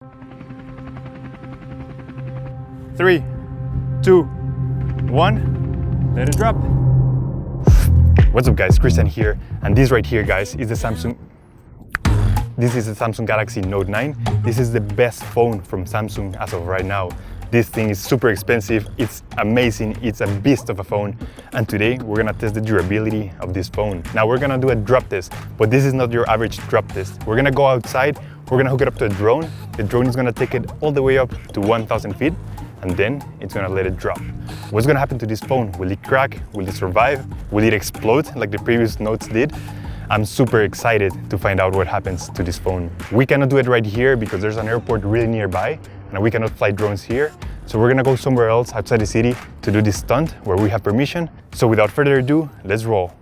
3, 2, 1, let it drop. What's up guys, Christian here, and this right here guys is the Samsung Galaxy Note 9. This is the best phone from Samsung as of right now. This thing is super expensive, it's amazing, it's a beast of a phone, and today we're gonna test the durability of this phone. Now we're gonna do a drop test, but this is not your average drop test. We're gonna go outside, we're gonna hook it up to a drone. The drone is gonna take it all the way up to 1,000 feet, and then it's gonna let it drop. What's gonna happen to this phone? Will it crack? Will it survive? Will it explode like the previous Notes did? I'm super excited to find out what happens to this phone. We cannot do it right here because there's an airport really nearby and we cannot fly drones here. So we're gonna go somewhere else outside the city to do this stunt where we have permission. So without further ado, let's roll.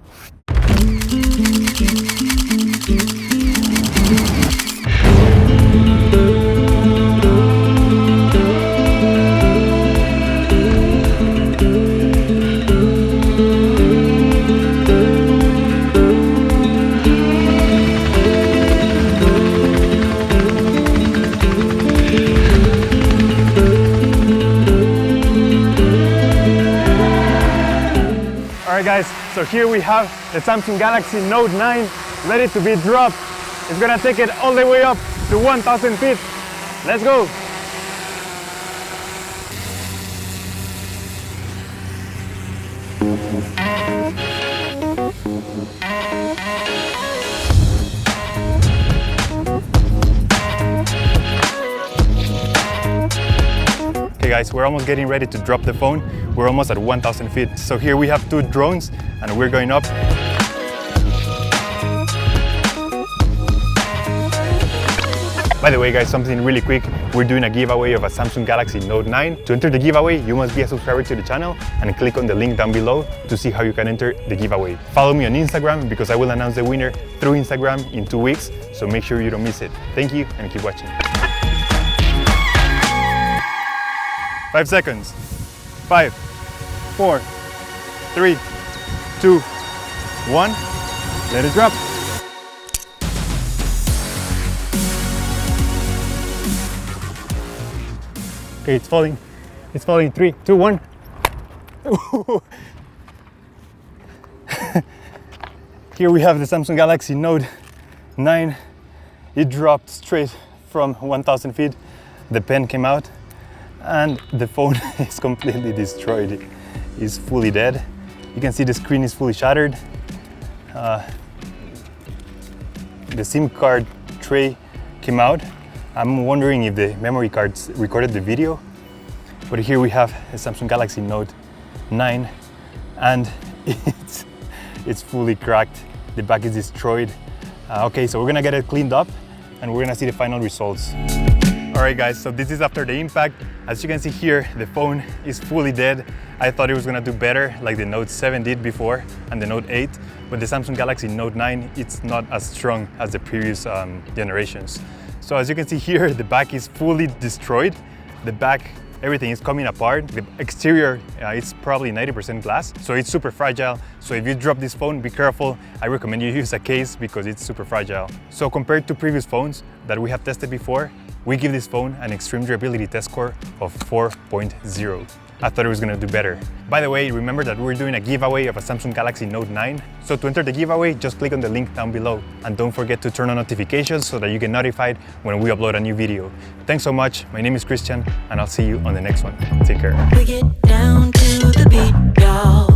Alright guys, so here we have the Samsung Galaxy Note 9 ready to be dropped. It's gonna take it all the way up to 1,000 feet. Let's go! Okay guys, we're almost getting ready to drop the phone. We're almost at 1,000 feet. So here we have two drones and we're going up. By the way guys, something really quick. We're doing a giveaway of a Samsung Galaxy Note 9. To enter the giveaway, you must be a subscriber to the channel and click on the link down below to see how you can enter the giveaway. Follow me on Instagram because I will announce the winner through Instagram in 2 weeks. So make sure you don't miss it. Thank you and keep watching. 5 seconds. 5, 4, 3, 2, 1. Let it drop. Okay, it's falling. It's falling. 3, 2, 1. Here we have the Samsung Galaxy Note 9. It dropped straight from 1,000 feet. The pen came out. And the phone is completely destroyed. It's fully dead. You can see the screen is fully shattered. The SIM card tray came out. I'm wondering if the memory cards recorded the video. But here we have a Samsung Galaxy Note 9 and it's fully cracked. The back is destroyed. Okay, so we're gonna get it cleaned up and we're gonna see the final results. Alright guys, so this is after the impact. As you can see here, the phone is fully dead. I thought it was gonna do better like the Note 7 did before and the Note 8, but the Samsung Galaxy Note 9, it's not as strong as the previous generations. So as you can see here, the back is fully destroyed. The back, everything is coming apart. The exterior, it's probably 90% glass, so it's super fragile. So if you drop this phone, be careful. I recommend you use a case because it's super fragile. So compared to previous phones that we have tested before, we give this phone an extreme durability test score of 4.0. I thought it was gonna do better. By the way, remember that we're doing a giveaway of a Samsung Galaxy Note 9. So to enter the giveaway, just click on the link down below. And don't forget to turn on notifications so that you get notified when we upload a new video. Thanks so much. My name is Christian, and I'll see you on the next one. Take care. We get down to the beat, y'all.